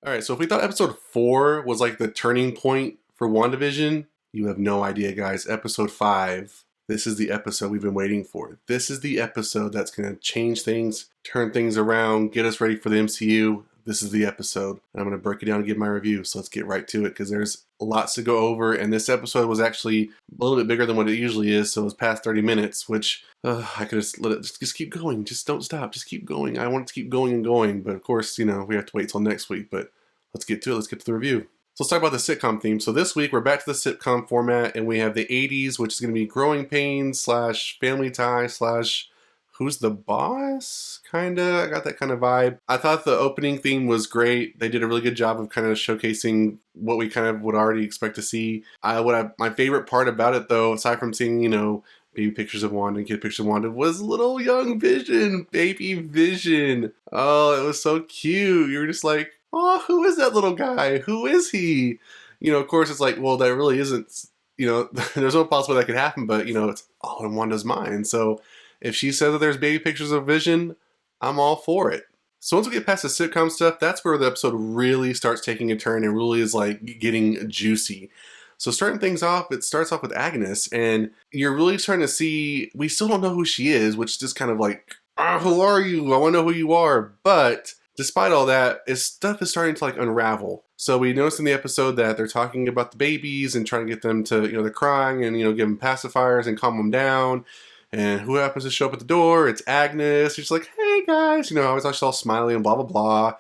All right, so if we thought episode 4 was like the turning point for WandaVision, you have no idea, guys. Episode 5, this is the episode we've been waiting for. This is the episode that's going to change things, turn things around, get us ready for the MCU. This is the episode. And I'm going to break it down and give my review. So let's get right to it because there's lots to go over. And this episode was actually a little bit bigger than what it usually is. So it was past 30 minutes, which I could just let it just keep going. Just don't stop. Just keep going. I want it to keep going and going. But of course, you know, we have to wait till next week. But let's get to it. Let's get to the review. So let's talk about the sitcom theme. So this week we're back to the sitcom format and we have the 80s, which is going to be Growing Pains / Family Tie / Who's the Boss? Kinda. I got that kind of vibe. I thought the opening theme was great. They did a really good job of kind of showcasing what we kind of would already expect to see. My favorite part about it though, aside from seeing, you know, baby pictures of Wanda and kid pictures of Wanda, was little young Vision. Baby Vision. Oh, it was so cute. You were just like, oh, who is that little guy? Who is he? You know, of course it's like, well, that really isn't, you know, there's no possibility that could happen, but you know, it's all in Wanda's mind. So if she says that there's baby pictures of Vision, I'm all for it. So once we get past the sitcom stuff, that's where the episode really starts taking a turn and really is like getting juicy. So starting things off, it starts off with Agnes, and you're really starting to see, we still don't know who she is, which is just kind of like, who are you? I want to know who you are. But despite all that, stuff is starting to like unravel. So we notice in the episode that they're talking about the babies and trying to get them to, you know, they're crying and, you know, give them pacifiers and calm them down. And who happens to show up at the door? It's Agnes. She's like, hey guys, you know, I was all smiley and blah, blah, blah.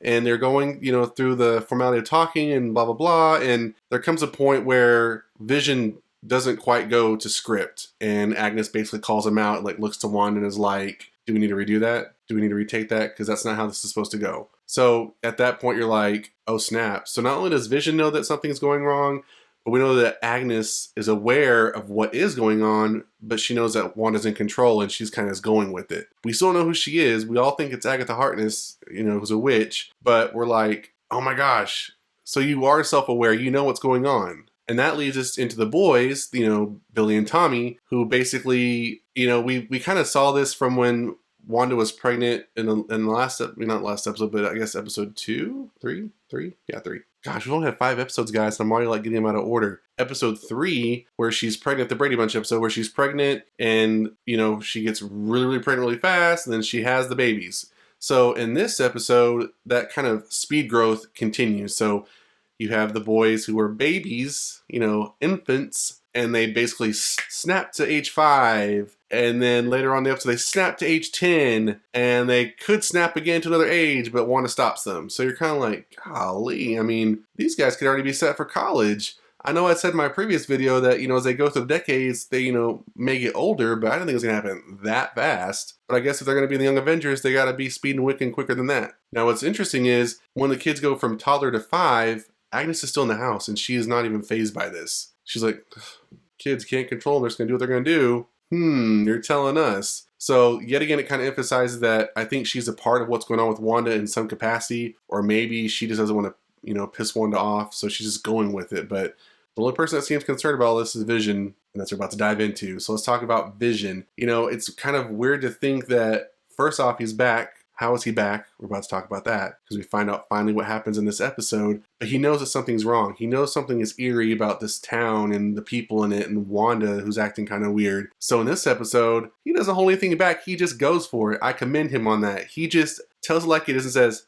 And they're going, you know, through the formality of talking and blah, blah, blah. And there comes a point where Vision doesn't quite go to script. And Agnes basically calls him out, like looks to Wanda and is like, do we need to redo that? Do we need to retake that? Because that's not how this is supposed to go. So at that point, you're like, oh snap. So not only does Vision know that something's going wrong, but we know that Agnes is aware of what is going on, but she knows that Wanda's in control and she's kind of going with it. We still don't know who she is. We all think it's Agatha Harkness, you know, who's a witch, but we're like, oh my gosh. So you are self-aware, you know what's going on. And that leads us into the boys, you know, Billy and Tommy, who basically, you know, we kind of saw this from when Wanda was pregnant in the last, not last episode, but I guess episode 2, 3? Yeah, 3. Gosh, we've only had 5 episodes, guys, and I'm already like getting them out of order. Episode 3, where she's pregnant, the Brady Bunch episode, where she's pregnant and, you know, she gets really, really pregnant really fast, and then she has the babies. So in this episode, that kind of speed growth continues. So you have the boys who were babies, you know, infants, and they basically snap to age 5. And then later on in the episode, they snap to age 10, and they could snap again to another age, but Wanda stops them. So you're kind of like, golly, I mean, these guys could already be set for college. I know I said in my previous video that, you know, as they go through the decades, they, you know, may get older, but I don't think it's going to happen that fast. But I guess if they're going to be the Young Avengers, they got to be speeding wicking quicker than that. Now, what's interesting is when the kids go from toddler to 5, Agnes is still in the house, and she is not even fazed by this. She's like, kids can't control them. They're just going to do what they're going to do. You're telling us. So yet again, it kind of emphasizes that I think she's a part of what's going on with Wanda in some capacity, or maybe she just doesn't want to, you know, piss Wanda off, so she's just going with it. But the only person that seems concerned about all this is Vision, and that's what we're about to dive into. So let's talk about Vision. You know, it's kind of weird to think that, first off, he's back. How is he back? We're about to talk about that because we find out finally what happens in this episode. But he knows that something's wrong. He knows something is eerie about this town and the people in it and Wanda, who's acting kind of weird. So in this episode, he doesn't hold anything back. He just goes for it. I commend him on that. He just tells it like it is and says,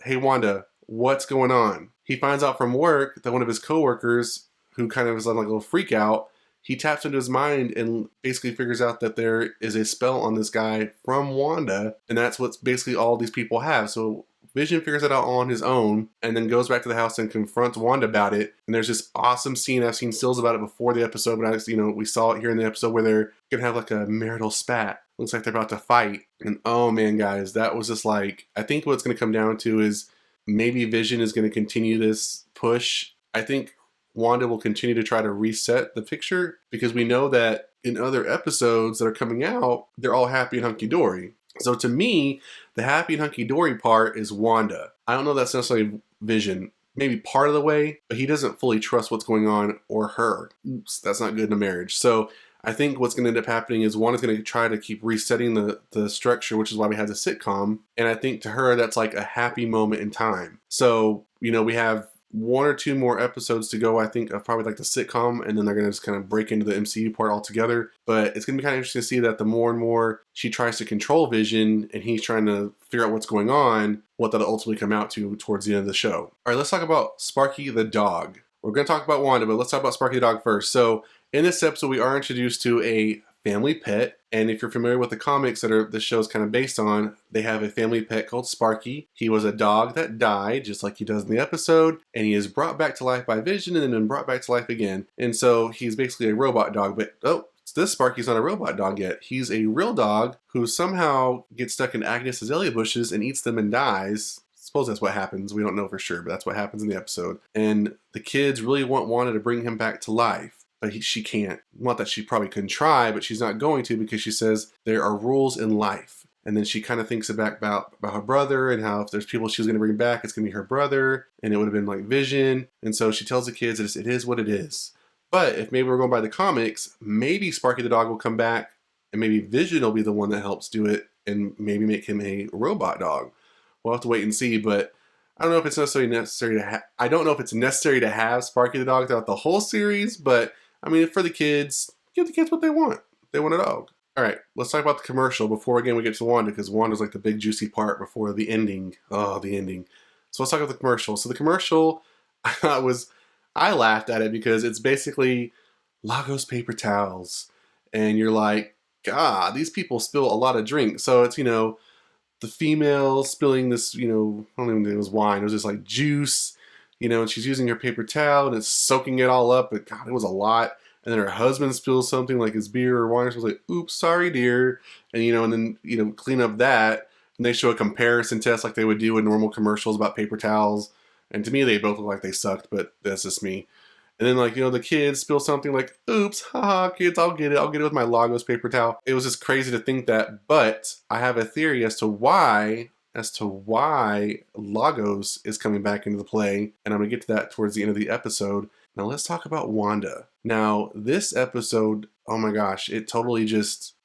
hey, Wanda, what's going on? He finds out from work that one of his coworkers, who kind of is like a little freak out, he taps into his mind and basically figures out that there is a spell on this guy from Wanda, and that's what basically all these people have. So Vision figures it out on his own and then goes back to the house and confronts Wanda about it. And there's this awesome scene. I've seen stills about it before the episode, but you know, we saw it here in the episode where they're gonna have like a marital spat. Looks like they're about to fight. And oh man, guys, that was just like, I think what's gonna come down to is maybe Vision is gonna continue this push. I think Wanda will continue to try to reset the picture because we know that in other episodes that are coming out, they're all happy and hunky-dory. So to me, the happy and hunky-dory part is Wanda. I don't know if that's necessarily Vision. Maybe part of the way, but he doesn't fully trust what's going on or her. Oops, that's not good in a marriage. So I think what's going to end up happening is Wanda's going to try to keep resetting the structure, which is why we have the sitcom. And I think to her, that's like a happy moment in time. So, we have 1 or 2 more episodes to go, I think, of probably like the sitcom, and then they're going to just kind of break into the MCU part altogether. But it's going to be kind of interesting to see that the more and more she tries to control Vision and he's trying to figure out what's going on, what that'll ultimately come out to towards the end of the show. All right, let's talk about Sparky the dog. We're going to talk about Wanda, but let's talk about Sparky the dog first. So in this episode, we are introduced to a family pet. And if you're familiar with the comics that the show's kind of based on, they have a family pet called Sparky. He was a dog that died, just like he does in the episode, and he is brought back to life by Vision and then brought back to life again. And so he's basically a robot dog, but this Sparky's not a robot dog yet. He's a real dog who somehow gets stuck in Agnes Azalea bushes and eats them and dies. Suppose that's what happens. We don't know for sure, but that's what happens in the episode. And the kids really want Wanda to bring him back to life. But she can't. Not that she probably couldn't try, but she's not going to because she says there are rules in life. And then she kind of thinks about her brother and how if there's people she's going to bring back, it's going to be her brother. And it would have been like Vision. And so she tells the kids it is what it is. But if maybe we're going by the comics, maybe Sparky the dog will come back and maybe Vision will be the one that helps do it and maybe make him a robot dog. We'll have to wait and see, but I don't know if it's necessary to I don't know if it's necessary to have Sparky the dog throughout the whole series, but I mean, for the kids, give the kids what they want. They want a dog. All right, let's talk about the commercial before, again, we get to Wanda, because Wanda's like the big juicy part before the ending. Oh, the ending. So let's talk about the commercial. So the commercial, I laughed at it because it's basically Lagos paper towels. And you're like, God, these people spill a lot of drink. So it's, the female spilling this, I don't even think it was wine. It was just like juice. And she's using her paper towel and it's soaking it all up, but God, it was a lot. And then her husband spills something like his beer or wine. She was like, oops, sorry, dear. And, and then, clean up that. And they show a comparison test like they would do in normal commercials about paper towels. And to me, they both look like they sucked, but that's just me. And then, the kids spill something like, oops, haha, kids, I'll get it with my Lagos paper towel. It was just crazy to think that, but I have a theory as to why Lagos is coming back into the play, and I'm going to get to that towards the end of the episode. Now let's talk about Wanda. Now this episode, oh my gosh, it totally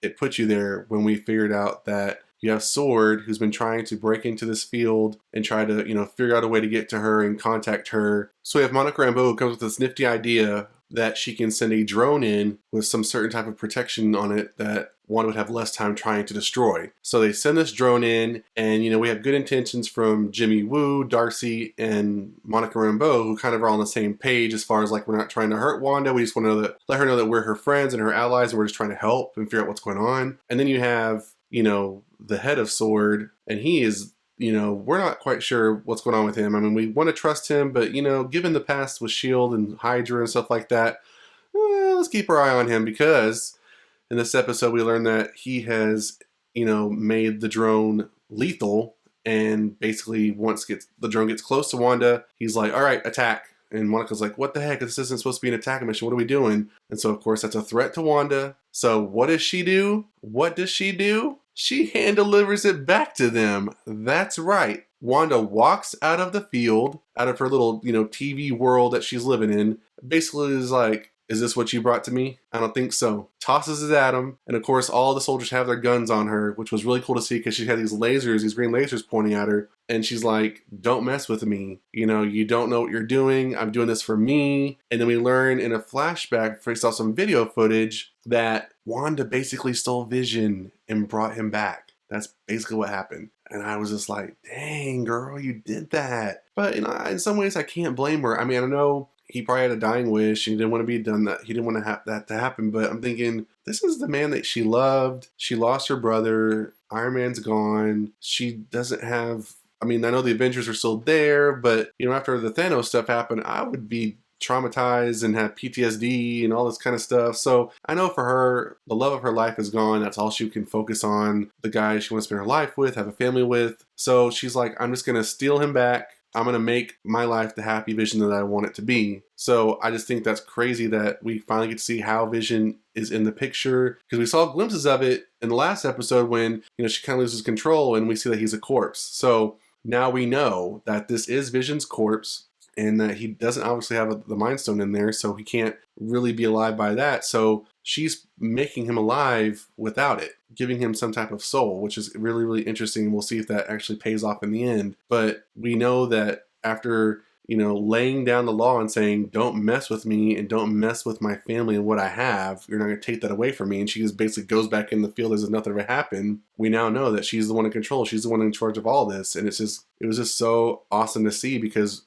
it put you there when we figured out that you have Sword, who's been trying to break into this field and try to, figure out a way to get to her and contact her. So we have Monica Rambeau who comes with this nifty idea that she can send a drone in with some certain type of protection on it that Wanda would have less time trying to destroy. So they send this drone in, and we have good intentions from Jimmy Woo, Darcy, and Monica Rambeau, who kind of are on the same page as far as like we're not trying to hurt Wanda. We just want to let her know that we're her friends and her allies, and we're just trying to help and figure out what's going on. And then you have, the head of Sword, and he is, we're not quite sure what's going on with him. I mean, we want to trust him, but, given the past with S.H.I.E.L.D. and Hydra and stuff like that, let's keep our eye on him because in this episode we learn that he has, made the drone lethal, and basically once the drone gets close to Wanda, he's like, all right, attack. And Monica's like, what the heck? This isn't supposed to be an attack mission. What are we doing? And so, of course, that's a threat to Wanda. So what does she do? She hand delivers it back to them. That's right. Wanda walks out of the field, out of her little, TV world that she's living in. Basically is like, is this what you brought to me? I don't think so. Tosses it at him. And of course, all the soldiers have their guns on her, which was really cool to see because she had these green lasers pointing at her. And she's like, don't mess with me. You don't know what you're doing. I'm doing this for me. And then we learn in a flashback, based off some video footage, that Wanda basically stole Vision and brought him back. That's basically what happened. And I was just like, dang, girl, you did that. But in some ways, I can't blame her. I mean, I know he probably had a dying wish. He didn't want to be done that. He didn't want to have that to happen. But I'm thinking, this is the man that she loved. She lost her brother. Iron Man's gone. She doesn't have... I mean, I know the Avengers are still there, but, after the Thanos stuff happened, I would be traumatized and have PTSD and all this kind of stuff. So I know for her, the love of her life is gone. That's all she can focus on. The guy she wants to spend her life with, have a family with. So she's like, I'm just going to steal him back. I'm going to make my life the happy Vision that I want it to be. So I just think that's crazy that we finally get to see how Vision is in the picture, because we saw glimpses of it in the last episode when, she kind of loses control and we see that he's a corpse. So now we know that this is Vision's corpse. and that he doesn't obviously have the Mind Stone in there, so he can't really be alive by that. So she's making him alive without it, giving him some type of soul, which is really, really interesting. We'll see if that actually pays off in the end. But we know that after, you know, laying down the law and saying, don't mess with me and don't mess with my family and what I have, you're not going to take that away from me. And she just basically goes back in the field as if nothing ever happened. We now know that she's the one in control. She's the one in charge of all this. And it was just so awesome to see, because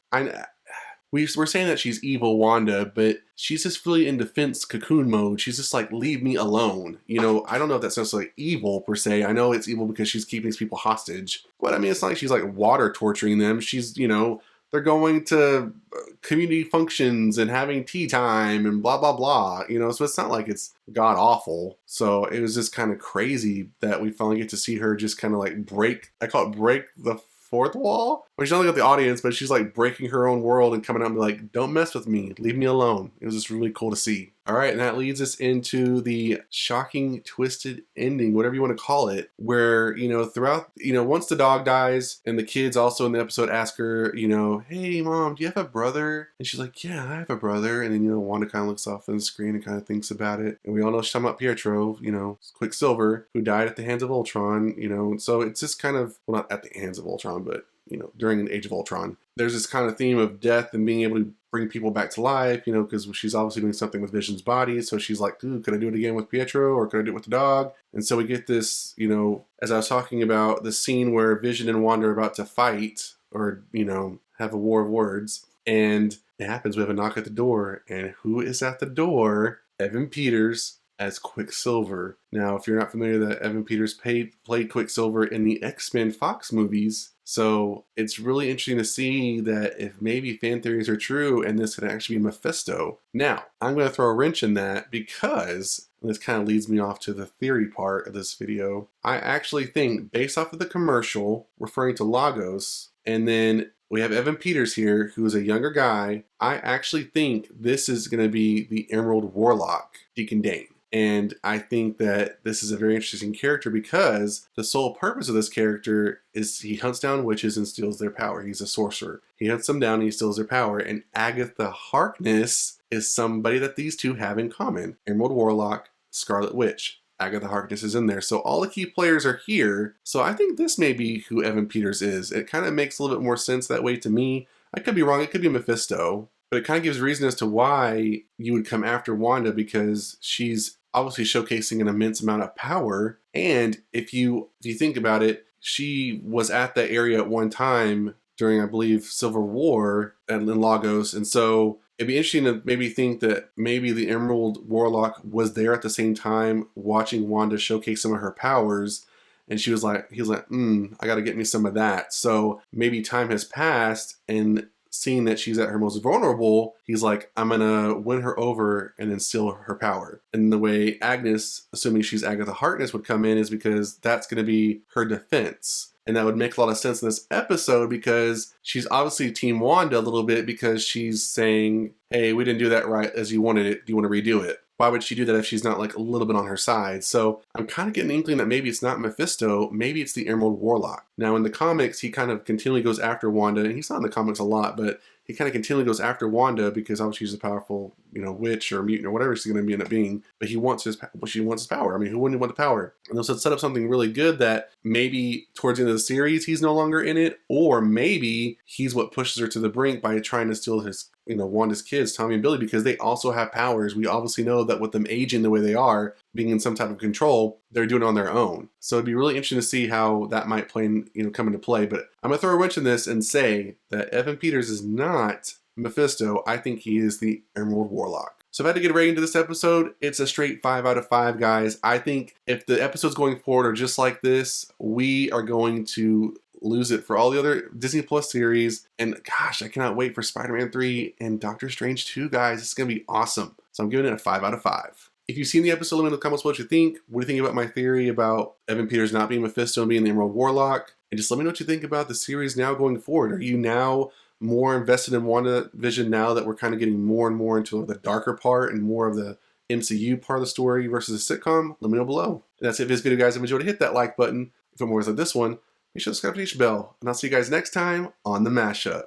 we're saying that she's evil Wanda, but she's just really in defense cocoon mode. She's just like, leave me alone. You know, I don't know if that's necessarily evil per se. I know it's evil because she's keeping these people hostage. But I mean, it's not like she's like water torturing them. She's, you know, they're going to community functions and having tea time and blah, blah, blah. You know, so it's not like it's god awful. So it was just kind of crazy that we finally get to see her just kind of like break the fourth wall. Well, she's not looking at the audience, but she's like breaking her own world and coming out and be like, don't mess with me, leave me alone. It was just really cool to see. All right, and that leads us into the shocking, twisted ending, whatever you want to call it, where, you know, throughout, you know, once the dog dies and the kids also in the episode ask her, you know, hey mom, do you have a brother? And she's like, yeah, I have a brother. And then, you know, Wanda kind of looks off on the screen and kind of thinks about it. And we all know she's talking about Pietro, you know, Quicksilver, who died at the hands of Ultron, you know. So it's just kind of, well, not at the hands of Ultron, but, you know, during an Age of Ultron. There's this kind of theme of death and being able to bring people back to life, you know, because she's obviously doing something with Vision's body. So she's like, ooh, could I do it again with Pietro, or could I do it with the dog? And so we get this, you know, as I was talking about, the scene where Vision and Wanda are about to fight, or, you know, have a war of words. And it happens, we have a knock at the door. And who is at the door? Evan Peters as Quicksilver. Now, if you're not familiar, that Evan Peters played Quicksilver in the X-Men Fox movies. So it's really interesting to see that if maybe fan theories are true and this could actually be Mephisto. Now, I'm going to throw a wrench in that, because this kind of leads me off to the theory part of this video. I actually think, based off of the commercial referring to Lagos, and then we have Evan Peters here, who is a younger guy, I actually think this is going to be the Emerald Warlock, Deacon Dane. And I think that this is a very interesting character, because the sole purpose of this character is he hunts down witches and steals their power. He's a sorcerer. He hunts them down and he steals their power. And Agatha Harkness is somebody that these two have in common. Emerald Warlock, Scarlet Witch. Agatha Harkness is in there. So all the key players are here. So I think this may be who Evan Peters is. It kind of makes a little bit more sense that way to me. I could be wrong. It could be Mephisto. But it kind of gives reason as to why you would come after Wanda, because she's obviously showcasing an immense amount of power. And if you think about it, she was at that area at one time during, I believe, Civil War in Lagos. And so it'd be interesting to maybe think that maybe the Emerald Warlock was there at the same time watching Wanda showcase some of her powers. And he was like, I got to get me some of that. So maybe time has passed, and seeing that she's at her most vulnerable, he's like, I'm gonna win her over and then steal her power. And the way Agnes, assuming she's Agatha Harkness, would come in is because that's gonna be her defense. And that would make a lot of sense in this episode, because she's obviously Team Wanda a little bit, because she's saying, hey, we didn't do that right as you wanted it. Do you want to redo it? Why would she do that if she's not like a little bit on her side? So I'm kind of getting an inkling that maybe it's not Mephisto, maybe it's the Emerald Warlock. Now in the comics, he kind of continually goes after Wanda, and he's not in the comics a lot, but he kind of continually goes after Wanda because obviously she's a powerful, you know, witch or mutant or whatever she's going to end up being. But she wants his power. I mean, who wouldn't want the power? And they'll set up something really good that maybe towards the end of the series he's no longer in it, or maybe he's what pushes her to the brink by trying to steal his, you know, Wanda's kids, Tommy and Billy, because they also have powers. We obviously know that with them aging the way they are, being in some type of control, they're doing it on their own. So it'd be really interesting to see how that might play, you know, come into play. But I'm gonna throw a wrench in this and say that Evan Peters is not Mephisto. I think he is the Emerald Warlock. So if I had to get a rating to this episode, it's a straight 5 out of 5, guys. I think if the episodes going forward are just like this, we are going to lose it for all the other Disney Plus series. And gosh, I cannot wait for Spider-Man 3 and Doctor Strange 2, guys. It's gonna be awesome. So I'm giving it a 5 out of 5. If you've seen the episode, let me know in the comments what you think. What do you think about my theory about Evan Peters not being Mephisto and being the Emerald Warlock? And just let me know what you think about the series now going forward. Are you now more invested in WandaVision now that we're kind of getting more and more into the darker part and more of the MCU part of the story versus a sitcom? Let me know below. And that's it for this video, guys. If you enjoyed, hit that like button. If you want more like this one, make sure to subscribe to the bell. And I'll see you guys next time on The Mashup.